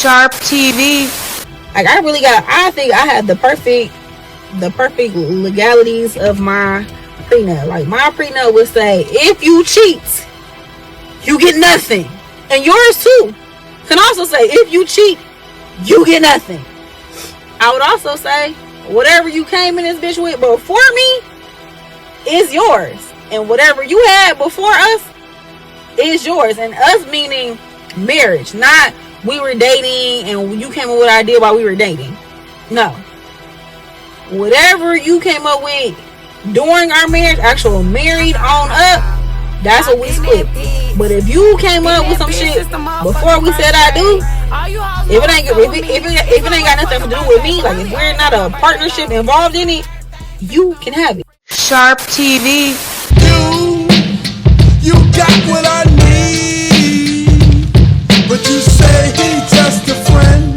Sharp TV. Like, I think I had the perfect legalities of my prenup. Like, my prenup would say, if you cheat, you get nothing. And yours too. Can also say, if you cheat, you get nothing. I would also say, whatever you came in this bitch with before me is yours. And whatever you had before us is yours. And us meaning marriage, not we were dating and you came up with an idea while we were dating. No. Whatever you came up with during our marriage, actual married on up, that's what we split. But if you came up with some shit before we said I do, if it ain't got nothing to do with me, like if we're not a partnership involved in it, you can have it. Sharp TV. You got what I need, but you say he just a friend,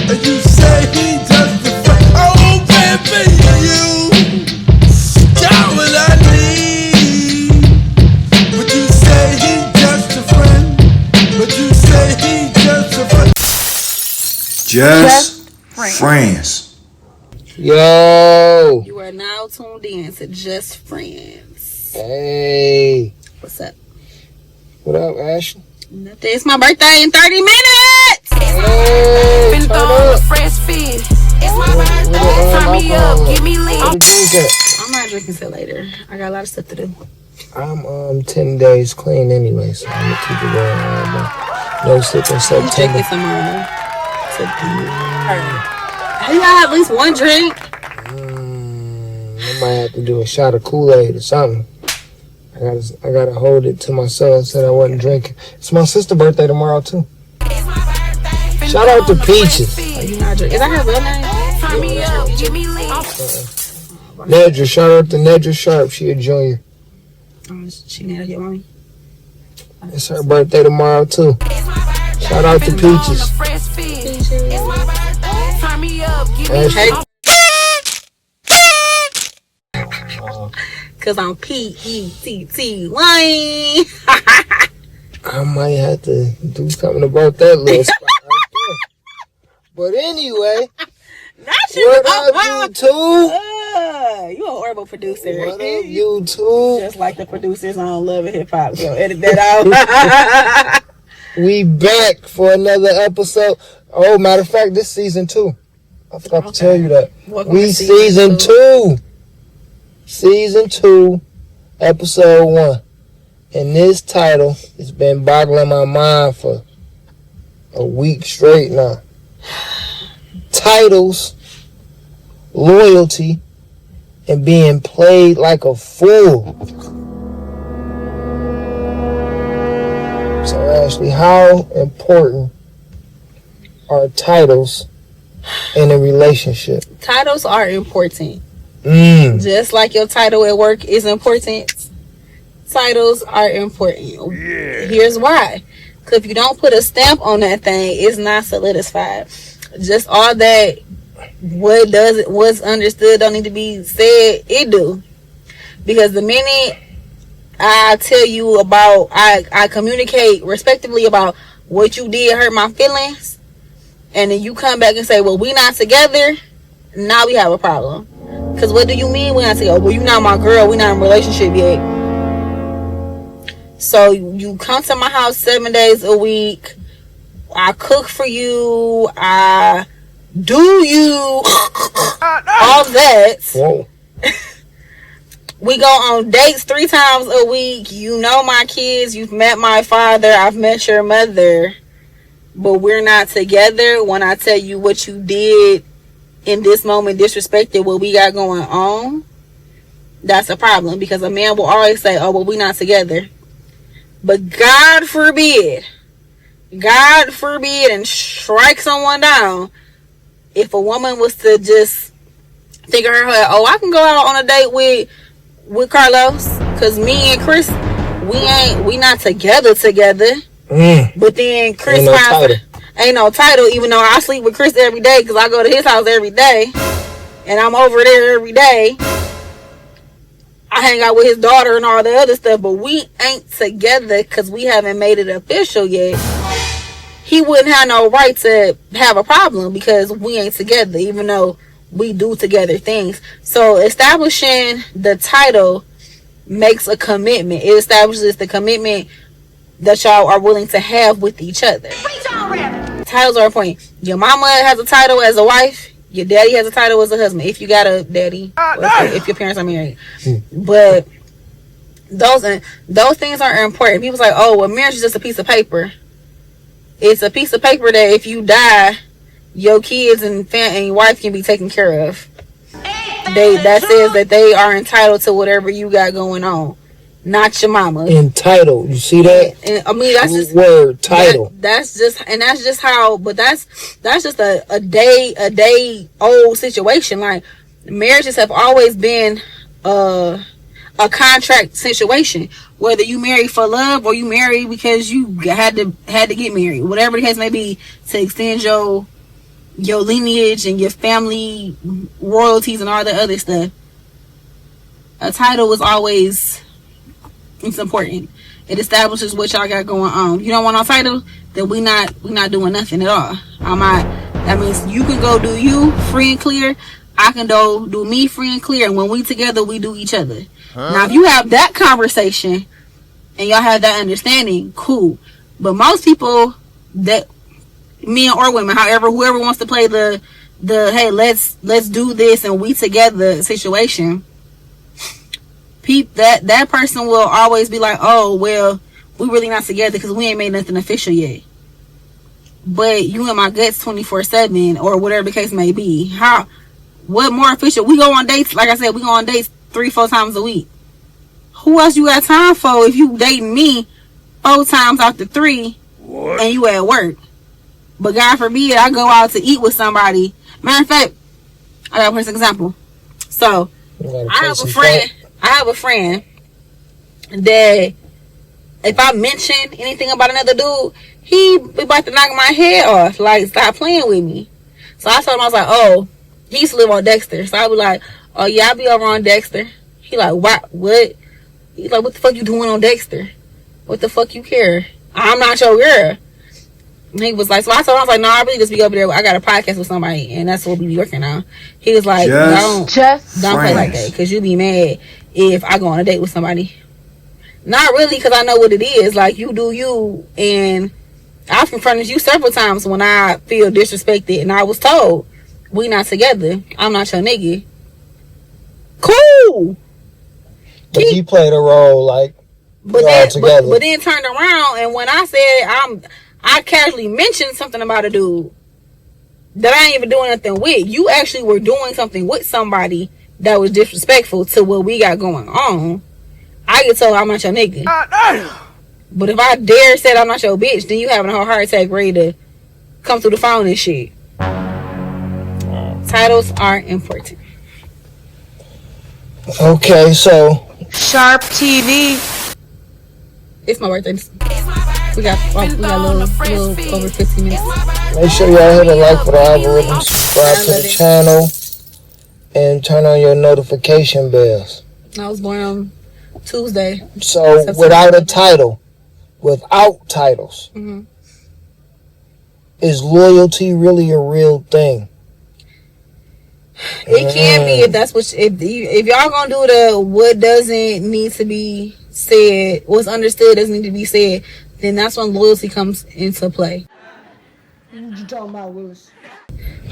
and you say he just a friend. Oh baby, you got what I need, but you say he just a friend, but you say he just a friend. Just friends. Yo. You are now tuned in to Just Friends. Hey. What's up? What up, Ashley? Nothing. It's my birthday in 30 minutes. Hey, Been throwing a fresh fish. It's my birthday. Turn me up, give me lit. What you drink at? I'm not drinking till later. I got a lot of stuff to do. I'm 10 days clean anyway, so I'm gonna keep it going on. No sipping I'm September. drinking some you got at least one drink. I might have to do a shot of Kool-Aid or something. I gotta hold it to myself. Said I wasn't drinking. It's my sister's birthday tomorrow too. Shout out to Peaches. Are you not drinking? Is that her real name? Turn me up, give me lit. Nedra, shout out to Nedra Sharp. She a junior. She named your mommy. It's her birthday tomorrow too. Shout out to Peaches. Turn me up, give me Ashley. lit. Cause I'm P-E-T-T-Y. I might have to do something about that little spot right there. But anyway, what up, YouTube? You an horrible producer. What up, YouTube? Just like the producers on Love and Hip Hop. Yo, edit that out. We back for another episode. Oh, matter of fact, this season 2. I forgot to tell you that. Welcome We to season 2. Season 2, episode 1. And this title has been boggling my mind for a week straight now. Titles, loyalty, and being played like a fool. So Ashley, how important are titles in a relationship? Titles are important. Just like your title at work is important, titles are important. Yeah. Here's why. Because if you don't put a stamp on that thing, it's not solidified. Just all that what's understood don't need to be said, it do. Because the minute I tell you about, I communicate respectively about what you did hurt my feelings, and then you come back and say, well, we not together, now we have a problem. Because what do you mean we're not together? Well, you're not my girl, we're not in a relationship yet. So you come to my house 7 days a week, I cook for you, I do you, all that. Whoa. We go on dates 3 times a week. You know my kids, you've met my father, I've met your mother, but we're not together. When I tell you what you did in this moment disrespected what we got going on, that's a problem. Because a man will always say, oh, well, we're not together. But God forbid and strike someone down, if a woman was to just think of her head, oh, I can go out on a date with Carlos, because me and Chris, we not together. But then Chris ain't no title, even though I sleep with Chris every day because I go to his house every day and I'm over there every day. I hang out with his daughter and all the other stuff, but we ain't together because we haven't made it official yet. he wouldn't have no right to have a problem because we ain't together, even though we do together things. So establishing the title makes a commitment. It establishes the commitment that y'all are willing to have with each other. Titles are important. Your mama has a title as a wife. Your daddy has a title as a husband. If you got a daddy, or if your parents are married. But those things are important. People's like, oh, well, marriage is just a piece of paper. It's a piece of paper that if you die, your kids and your wife can be taken care of. That says that they are entitled to whatever you got going on, not your mama. Entitled, you see that? And, I mean, that's just word title. That's just how. But that's just a day old situation. Like marriages have always been a contract situation. Whether you marry for love or you marry because you had to get married, whatever the case may be, to extend your lineage and your family royalties and all the other stuff. A title is always, it's important. It establishes what y'all got going on. You don't want no title, then we not doing nothing at all. That means you can go do you free and clear. I can go do me free and clear. And when we together, we do each other. Now, if you have that conversation and y'all have that understanding, cool. But most people, that men or women, whoever wants to play the hey, let's do this and we together situation, that person will always be like, oh, well, we really not together because we ain't made nothing official yet. But you in my guts 24/7 or whatever the case may be. What more official? We go on dates, like I said, we go on dates 3-4 times a week. Who else you got time for if you dating me 4 times out the 3 and you at work? But God forbid I go out to eat with somebody. Matter of fact, I got a perfect example. So I have a friend that if I mention anything about another dude, he about to knock my head off. Like, stop playing with me. So I told him, I was like, oh, he used to live on Dexter. So I was like, oh yeah, I'll be over on Dexter. He like, what? He's like, what the fuck you doing on Dexter? What the fuck you care? I'm not your girl. And he was like, so I told him, I was like, no, I really just be over there. I got a podcast with somebody, and that's what we be working on. He was like, don't play like that, because you be mad if I go on a date with somebody. Not really, because I know what it is. Like, you do you, and I've confronted you several times when I feel disrespected, and I was told, we not together. I'm not your nigga. Cool. But you played a role like but then turned around, and when I said I casually mentioned something about a dude that I ain't even doing nothing with. You actually were doing something with somebody that was disrespectful to what we got going on. I get told I'm not your nigga. But if I dare said I'm not your bitch, then you having a whole heart attack ready to come through the phone and shit. Titles are important. Okay, so Sharp TV. It's my birthday. We got a little over 15 minutes. make sure y'all hit a like for the algorithm, subscribe to the channel, and turn on your notification bells. I was born on Tuesday. So without a title, without titles, is loyalty really a real thing? It can be if that's what if y'all gonna do the what doesn't need to be said, what's understood doesn't need to be said, then that's when loyalty comes into play. What you talking about, Willis?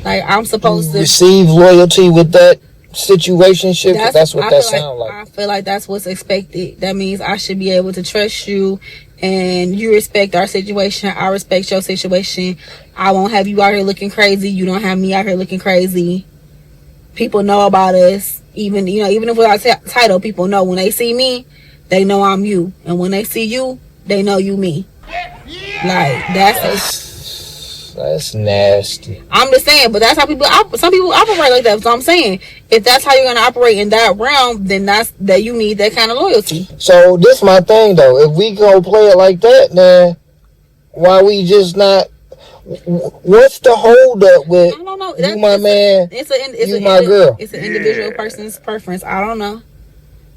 Like, I'm supposed to receive loyalty with that situationship. That's what that sounds like. I feel like that's what's expected. That means I should be able to trust you, and you respect our situation. I respect your situation. I won't have you out here looking crazy. You don't have me out here looking crazy. People know about us. Even if without title, people know when they see me, they know I'm you, and when they see you, they know you me. Like, that's nasty. I'm just saying, but that's how some people operate like that. So I'm saying, if that's how you're gonna operate in that realm, then that you need that kind of loyalty. So this my thing though. If we go play it like that, then why we just not? What's the hold up with? I don't know. You my man. You my girl. It's an individual person's preference. I don't know.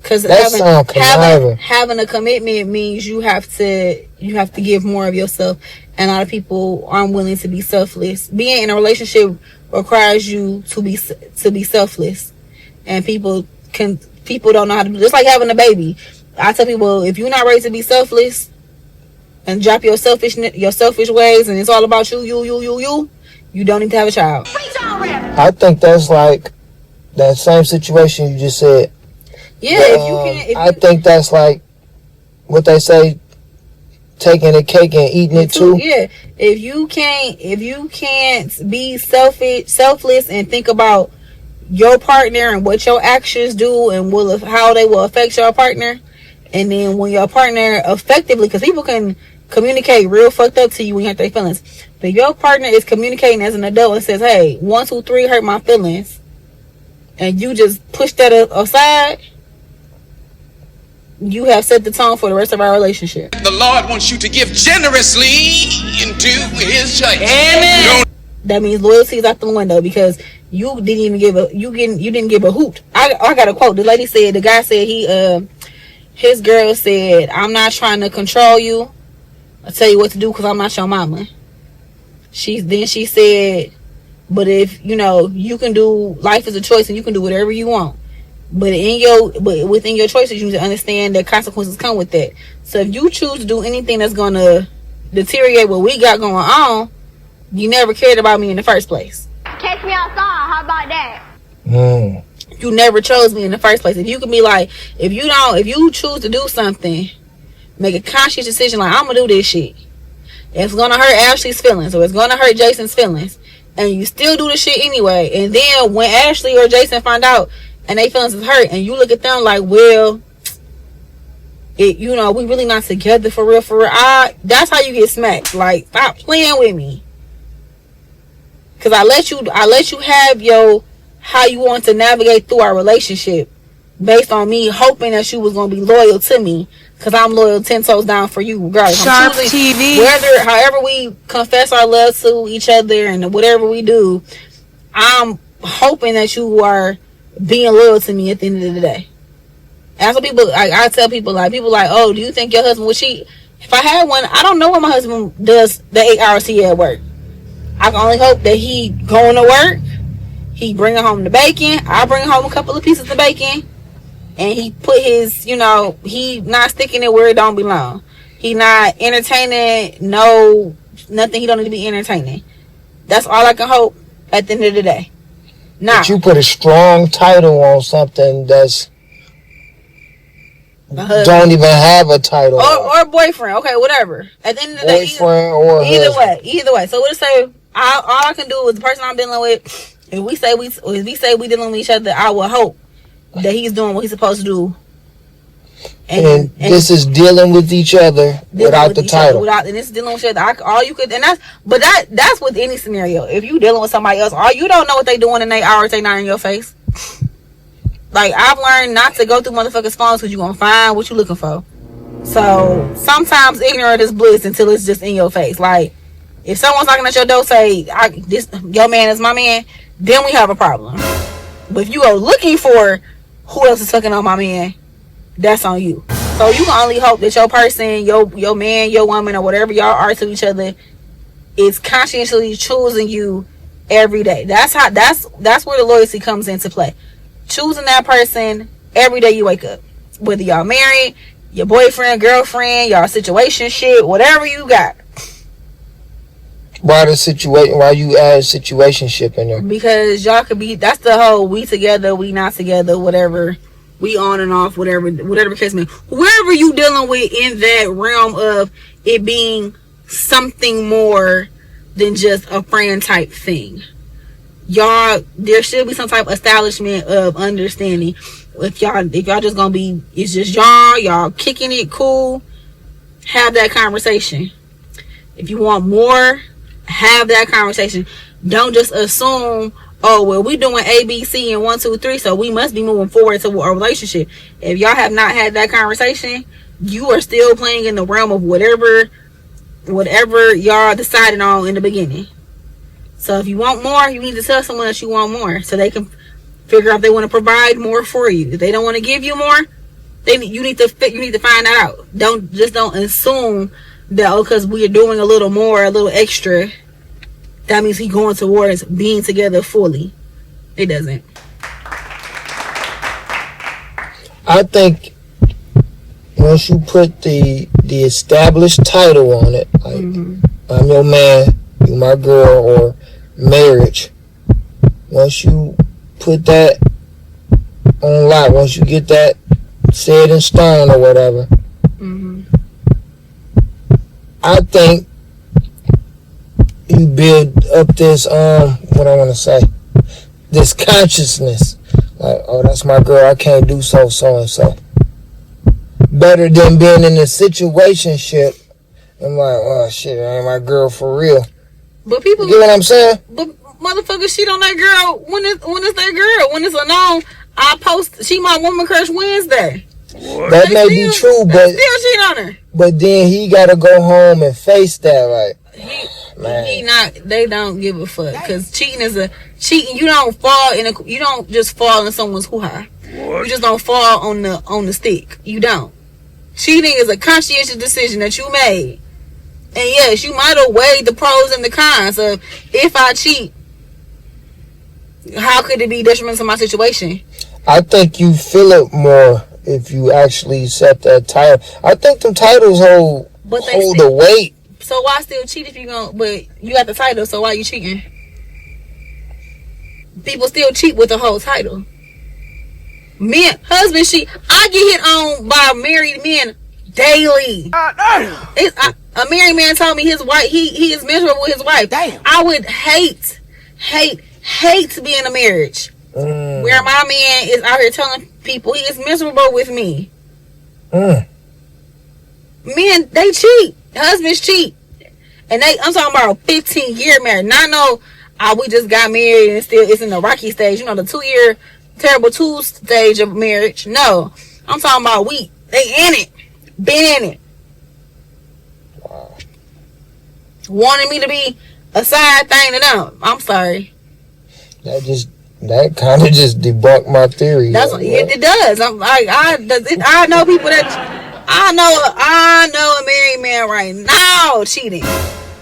Because having a commitment means you have to give more of yourself and a lot of people aren't willing to be selfless. Being in a relationship requires you to be selfless, and people don't know how to do. Just like having a baby, I tell people, if you're not ready to be selfless and drop your selfish ways, and it's all about you don't need to have a child. I think that's like that same situation you just said. Yeah, I think that's like what they say, taking the cake and eating it too. Yeah, if you can't be selfless and think about your partner and what your actions do and how they will affect your partner, and then when your partner effectively, because people can communicate real fucked up to you when you have their feelings, but your partner is communicating as an adult and says, hey, 1, 2, 3 hurt my feelings, and you just push that aside, you have set the tone for the rest of our relationship. The Lord wants you to give generously into his church. Amen. That means loyalty is out the window, because you didn't give a hoot. I got a quote. The guy said his girl said, I'm not trying to control you. I'll tell you what to do because I'm not your mama. She said, but if you can do, life is a choice and you can do whatever you want. But within your choices, you need to understand that consequences come with that. So if you choose to do anything that's going to deteriorate what we got going on, you never cared about me in the first place. Catch me outside. How about that? You never chose me in the first place. If you can be like, if you choose to do something, make a conscious decision like, I'm gonna do this shit. It's gonna hurt Ashleigh's feelings, or it's gonna hurt Jason's feelings, and you still do the shit anyway. And then when Ashleigh or Jason find out and they feelings is hurt, and you look at them like, well, we really not together for real. That's how you get smacked. Like, stop playing with me. Cause I let you have how you want to navigate through our relationship based on me hoping that you was gonna be loyal to me, cause I'm loyal 10 toes down for you regardless. Sharp TV. However we confess our love to each other and whatever we do, I'm hoping that you are being loyal to me at the end of the day. And so I tell people like, oh, do you think your husband would cheat? If I had one, I don't know what my husband does the 8 hours he at work. I can only hope that he going to work, he bringing home the bacon, I bring home a couple of pieces of bacon, and he put his, he not sticking it where it don't belong. He not entertaining, nothing he don't need to be entertaining. That's all I can hope at the end of the day. Now, but you put a strong title on something that's don't even have a title. Or boyfriend, okay, whatever. At the end of the day, either way. So we'll say all I can do is the person I'm dealing with. If we say we dealing with each other, I will hope that he's doing what he's supposed to do. And this is dealing with each other without the title. And this is dealing with each other. That's with any scenario. If you dealing with somebody else, you don't know what they doing in 8 hours, they not in your face. Like, I've learned not to go through motherfuckers' phones because you're going to find what you're looking for. So, sometimes ignorant is bliss until it's just in your face. Like, if someone's knocking at your door, say, your man is my man, then we have a problem. But if you are looking for who else is fucking on my man, that's on you. So, you can only hope that your person, your man, your woman, or whatever y'all are to each other, is conscientiously choosing you every day. That's where the loyalty comes into play. Choosing that person every day you wake up, whether y'all married, your boyfriend, girlfriend, y'all situation shit, whatever you got. Why you add situationship in there? Because y'all could be, that's the whole we together, we not together, whatever, we on and off, whatever case may be. Whoever you dealing with in that realm of it being something more than just a friend type thing. There should be some type of establishment of understanding. If y'all just gonna be, it's just y'all kicking it cool, have that conversation. If you want more, have that conversation. Don't just assume, oh, well, we doing A, B, C, and 1, 2, 3, so we must be moving forward to a relationship. If y'all have not had that conversation, you are still playing in the realm of whatever y'all decided on in the beginning. So if you want more, you need to tell someone that you want more, so they can figure out if they want to provide more for you. If they don't want to give you more, you need to find that out. Don't assume that because we're doing a little more, a little extra, that means he going towards being together fully. It doesn't. I think once you put the established title on it, like I'm your man, you my girl, or marriage, once you put that on lock, once you get that set in stone or whatever, I think you build up this what I want to say, this consciousness, like, oh, that's my girl, I can't do so and so. Better than being in a situationship and like, oh shit, that ain't my girl for real. But people, you get what I'm saying? But motherfuckers shit on that girl when it's their girl. When it's a known, I post, she my woman crush Wednesday. That may be true, but still cheat on her. But then he gotta go home and face that, like, they don't give a fuck, because cheating. You don't fall you don't just fall in someone's hoo-ha. You just don't fall on the stick. You don't. Cheating is a conscientious decision that you made, and yes, you might have weighed the pros and the cons of, if I cheat, how could it be detrimental to my situation? I think you feel it more if you actually set that title. I think them titles hold the weight. So why still cheat if you but you got the title, so why you cheating? People still cheat with the whole title. Men, husband cheat. I get hit on by married men daily. A married man told me his wife, he is miserable with his wife. Damn. I would hate to be in a marriage where my man is out here telling people he is miserable with me. Men, they cheat. Husbands cheat. And I'm talking about a 15-year marriage. Not no, we just got married and still it's in the rocky stage. You know, the 2-year terrible 2 stage of marriage. No. I'm talking about they in it. Been in it. Wow. Wanting me to be a side thing to them. I'm sorry. That kind of just debunked my theory. It does. I know people that I know a married man right now cheating.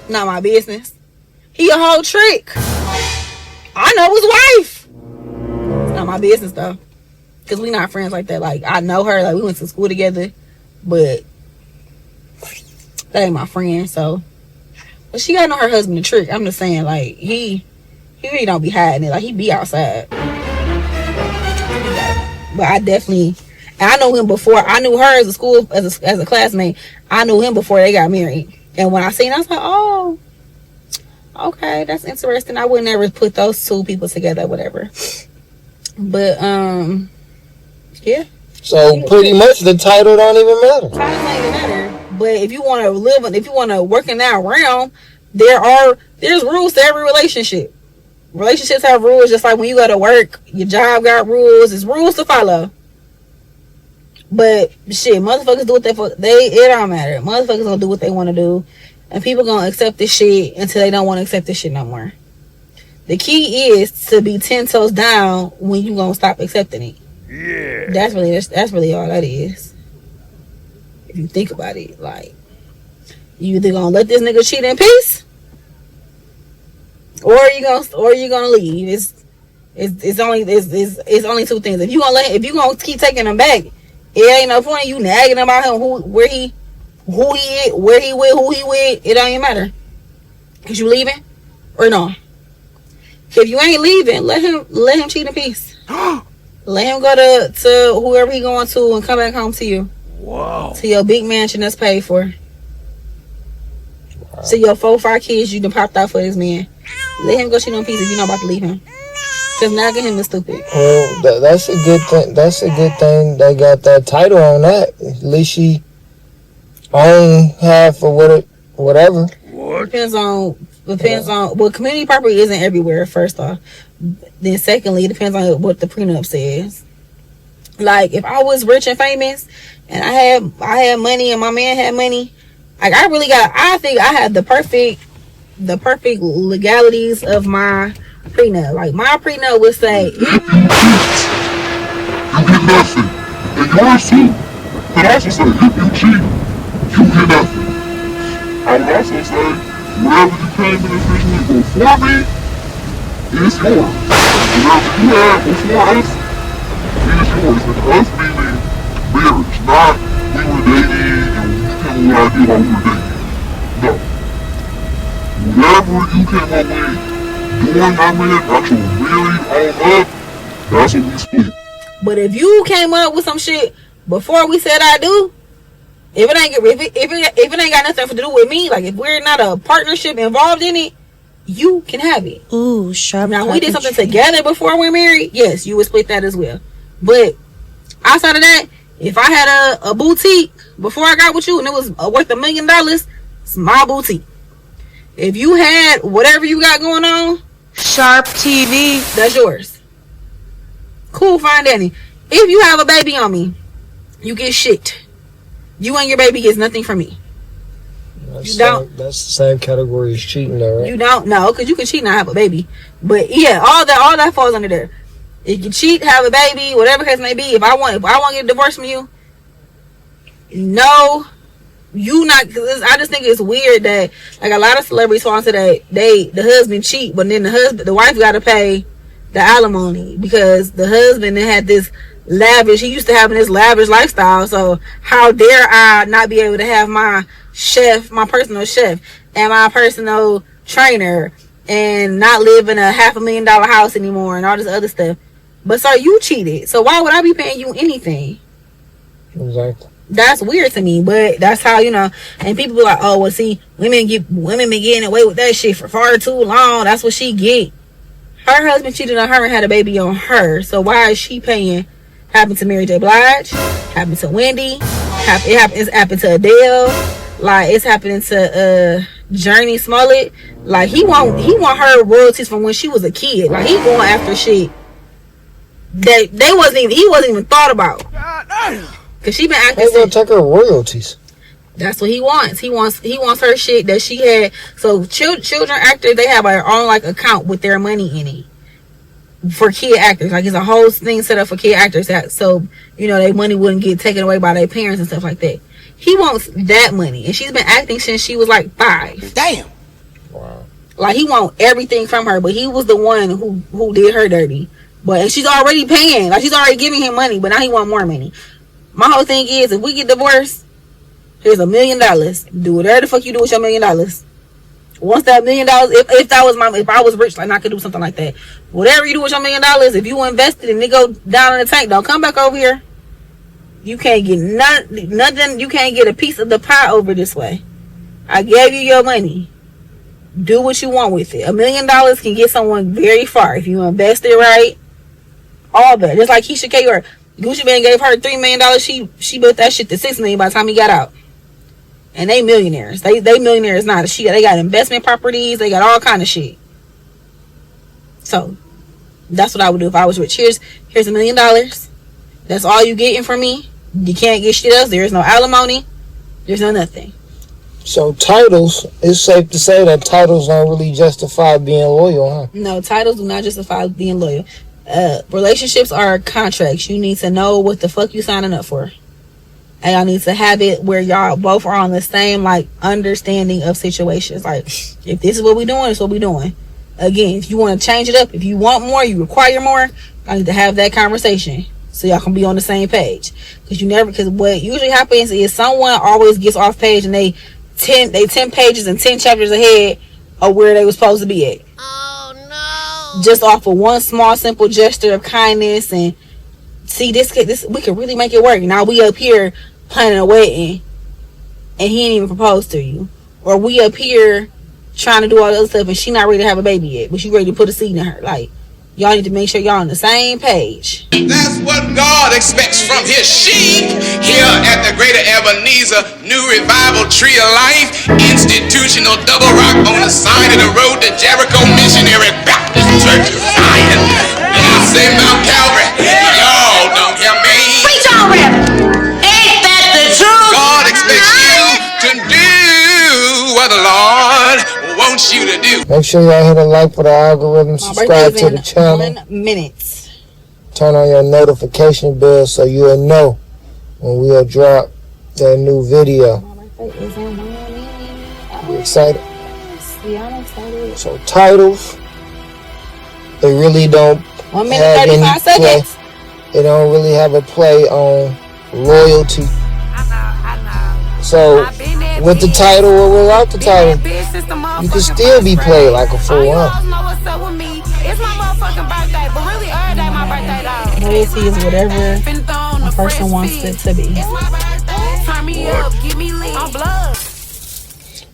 Not my business. He a whole trick. I know his wife. It's not my business though, cause we not friends like that. Like, I know her. Like, we went to school together, but that ain't my friend. So, but she gotta know her husband a trick. I'm just saying, like, he really don't be hiding it. Like, he be outside. But I definitely, and I know him before. I knew her as a school, as a classmate. I knew him before they got married. And when I seen, I was like, oh, okay, that's interesting. I would never put those two people together, whatever. But yeah. So pretty much the title don't even matter. Title don't even matter. But if you want to if you want to work in that realm, there's rules to every relationship. Relationships have rules, just like when you go to work, your job got rules. There's rules to follow. But shit, motherfuckers do what it don't matter. Motherfuckers gonna do what they want to do, and people gonna accept this shit until they don't want to accept this shit no more. The key is to be 10 toes down when you gonna stop accepting it. Yeah, that's really all that is. If you think about it, like, you either gonna let this nigga cheat in peace, or you gonna leave. It's only two things. If you gonna keep taking him back, it ain't no point you nagging about him, where he with. It don't even matter. Is you leaving or no? If you ain't leaving, let him cheat in peace. Let him go to whoever he going to and come back home to you. Wow. To your big mansion that's paid for. Wow. To your 4-5 kids you done popped out for this man. Let him go cheat in peace if you're not about to leave him. Because nagging him is stupid. Well, that's a good thing. That's a good thing they got that title on that. At least she own half or whatever. Depends on well, community property isn't everywhere, first off. Then secondly, it depends on what the prenup says. Like, if I was rich and famous and I had money and my man had money, like, I think I had the perfect legalities of my prenup. Like, my prenup would say, you get nothing. And yours too. But also say, if you cheat, you get nothing. I would also say, whatever you came in this bitch with before me, is yours. Whatever you had before us, is yours. And us meaning marriage, not we were dating and you came with what I did while we were dating. No. Whatever you came up with during our marriage, not your married on up, that's what we split. But if you came up with some shit before we said I do, if it ain't got nothing to do with me, like if we're not a partnership involved in it, you can have it. Ooh, sharp. Now we did something together before we're married, yes, you would split that as well. But outside of that, if I had a boutique before I got with you and it was worth $1 million, it's my boutique. If you had whatever you got going on, Sharp TV, that's yours. Cool, fine, Danny. If you have a baby on me, you get shit. You and your baby gets nothing from me. That's the same category as cheating, though, right? You don't know, because you can cheat and not have a baby. But yeah, all that falls under there. If you cheat, have a baby, whatever case may be. If I want to get divorced from you, no, you not. Cause I just think it's weird that like a lot of celebrities fall into that the husband cheat, but then the wife got to pay the alimony because the husband had this lavish. He used to having this lavish lifestyle. So how dare I not be able to have my chef, my personal chef, and my personal trainer, and not live in a $500,000 house anymore and all this other stuff. But sir, you cheated. So why would I be paying you anything? Exactly. That's weird to me, but that's how, and people be like, oh, well, see, women been getting away with that shit for far too long. That's what she get. Her husband cheated on her and had a baby on her. So why is she paying? Happened to Mary J. Blige, happened to Wendy, it's happened to Adele, like it's happening to Journey Smollett. Like he want her royalties from when she was a kid. Like he going after shit that he wasn't even thought about. Cause she been acting. They gonna take her royalties. That's what he wants. He wants her shit that she had. So children actors, they have their own like account with their money in it for kid actors. Like it's a whole thing set up for kid actors. So their money wouldn't get taken away by their parents and stuff like that. He wants that money, and she's been acting since she was like 5. Damn. Wow. Like he want everything from her, but he was the one who did her dirty. And she's already paying. Like she's already giving him money, but now he want more money. My whole thing is, if we get divorced, here's $1 million. Do whatever the fuck you do with your $1 million. Once that $1 million, if I was rich, like I could do something like that. Whatever you do with your $1 million, if you invested and it go down in the tank, don't come back over here. You can't get nothing. You can't get a piece of the pie over this way. I gave you your money. Do what you want with it. $1 million can get someone very far if you invest it right. All that, just like Keisha K. or Gucci Mane gave her $3 million. She built that shit to $6 million by the time he got out. And they millionaires. They millionaires now. They got investment properties. They got all kind of shit. So that's what I would do if I was rich. Here's $1 million. That's all you getting from me. You can't get shit else. There's no alimony. There's no nothing. So titles, it's safe to say that titles don't really justify being loyal, huh? No, titles do not justify being loyal. Relationships are contracts. You need to know what the fuck you signing up for. And y'all need to have it where y'all both are on the same understanding of situations. Like, if this is what we doing, it's what we doing. Again, if you want to change it up, if you want more, you require more, I need to have that conversation so y'all can be on the same page. Because what usually happens is someone always gets off page and they 10 pages and 10 chapters ahead of where they were supposed to be at. Just off of one small simple gesture of kindness and see this we could really make it work. Now we up here planning a wedding and he ain't even proposed to you, or we up here trying to do all the other stuff and she not ready to have a baby yet, but you ready to put a seed in her. Like, y'all need to make sure y'all on the same page. That's what God expects from his sheep here at the Greater Ebenezer New Revival Tree of Life Institutional Double Rock on the side of the road to Jericho Missionary Baptist Church of Zion. And I say Mount Calvary, y'all don't hear me. Preach on, Reverend. Ain't that the truth? God expects you to do what the Lord wants you to do. Make sure y'all hit a like for the algorithm, subscribe to the channel. 1 minute. Turn on your notification bell so you'll know when we'll drop that new video. My birthday is in 1 minute. excited? Yeah, I'm excited. So titles, they really don't 1 minute, have 35 any play. seconds. They don't really have a play on loyalty. I know. So with the title or without the title, you can still be played like a fool, huh? Know what's up with me. It's my motherfucking birthday, but really every day my birthday though. Loyalty is whatever a person wants it to be. It's my birthday. Turn me up, give me lit. I'm blood.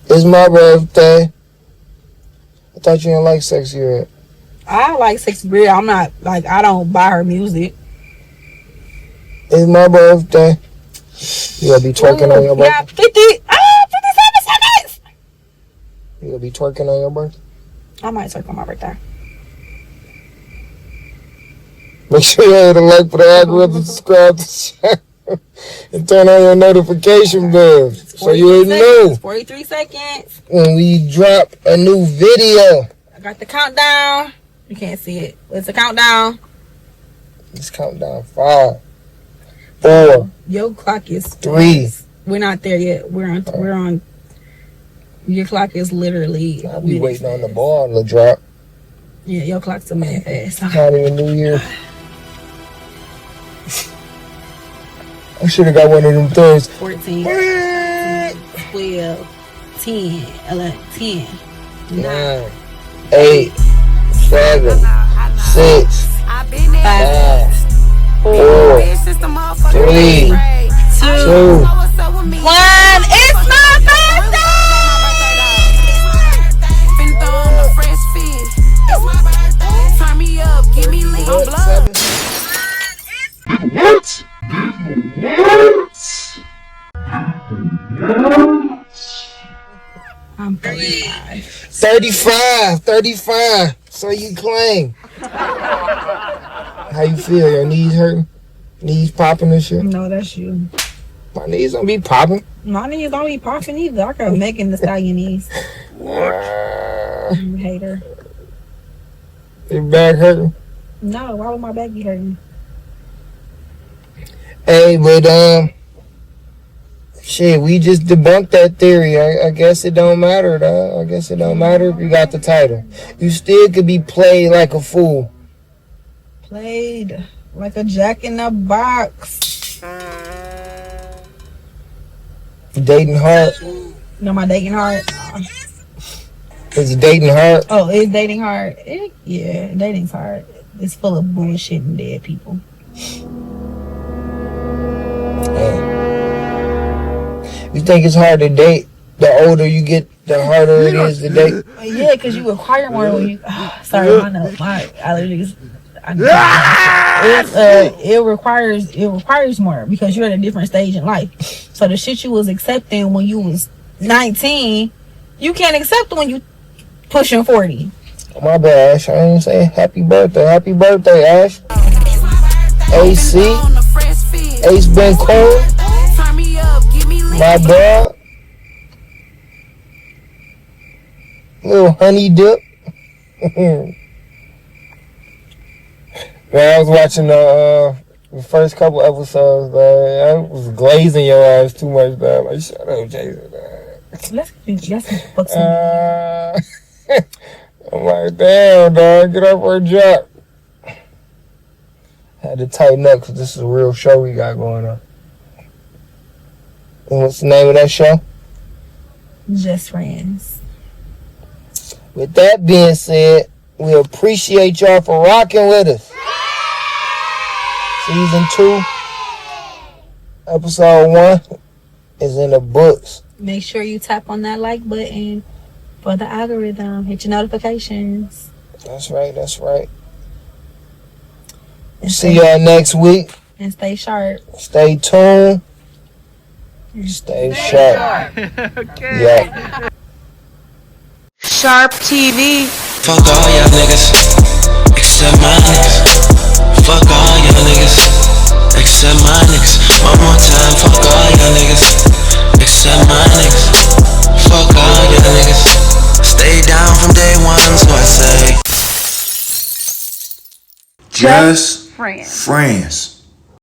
It's my birthday. I thought you didn't like Sexy Red. I like Sexy Red. I'm not like I don't buy her music. It's my birthday. You gonna be twerking on your birthday? Yeah, 57 seconds. You gonna be twerking on your birthday? I might twerk on my birthday. Make sure you hit the like for the algorithm, subscribe to the channel, and turn on your notification bell so you know 43 seconds. when we drop a new video. I got the countdown. You can't see it. It's a countdown. Let's count down. 5, 4, Your clock is 3. We're not there yet. We're on. Your clock is literally. I'll be waiting on the ball to drop. Yeah, your clock's a minute fast. Not even New Year. I should have got one of them things. 14, 12, 10, 11, 10, 9, 8, 7, 6, 5, 4, 3, 2, 1. It's my birthday! Turn me up, give me lit. I'm blood. What? I'm 35. 35. So you claim. How you feel? Your knees hurting? Knees popping and shit? No, that's you. My knees don't be popping. My knees don't be popping either. I got Megan Thee Stallion knees. You hater. Your back hurting? No, why would my back be hurting? Hey, but shit, we just debunked that theory. I guess it don't matter, though. I guess it don't matter if you got the title. You still could be played like a fool. Played like a jack in the box. Dating hard. No, my dating hard. Is dating hard? Oh, is dating hard? Yeah, dating's hard. It's full of bullshit and dead people. You think it's hard to date? The older you get, the harder it is to date. Yeah, because you require more when you. Sorry, I know my allergies. It requires more because you're at a different stage in life. So the shit you was accepting when you was 19, you can't accept when you pushing 40. My bad, Ash. I didn't say happy birthday. Happy birthday, Ash. AC. Ace been cold. My dog. Little honey dip. Man, I was watching the first couple episodes, man. I was glazing your eyes too much, man. Like, shut up, Jason, man. Let's fuck some. I'm like, damn, dog, get up for a job. Had to tighten up because this is a real show we got going on. And what's the name of that show? Just Friends. With that being said, we appreciate y'all for rocking with us. Season 2, episode 1 is in the books. Make sure you tap on that like button for the algorithm. Hit your notifications. That's right, that's right. See y'all next week. And stay sharp. Stay tuned. Stay sharp. Okay. Yeah. Sharp TV. Fuck all y'all niggas, except my niggas. Fuck all y'all niggas, except my niggas. One more time, fuck all y'all niggas, except my niggas. Fuck all y'all niggas. Stay down from day one, so I say. Just friends.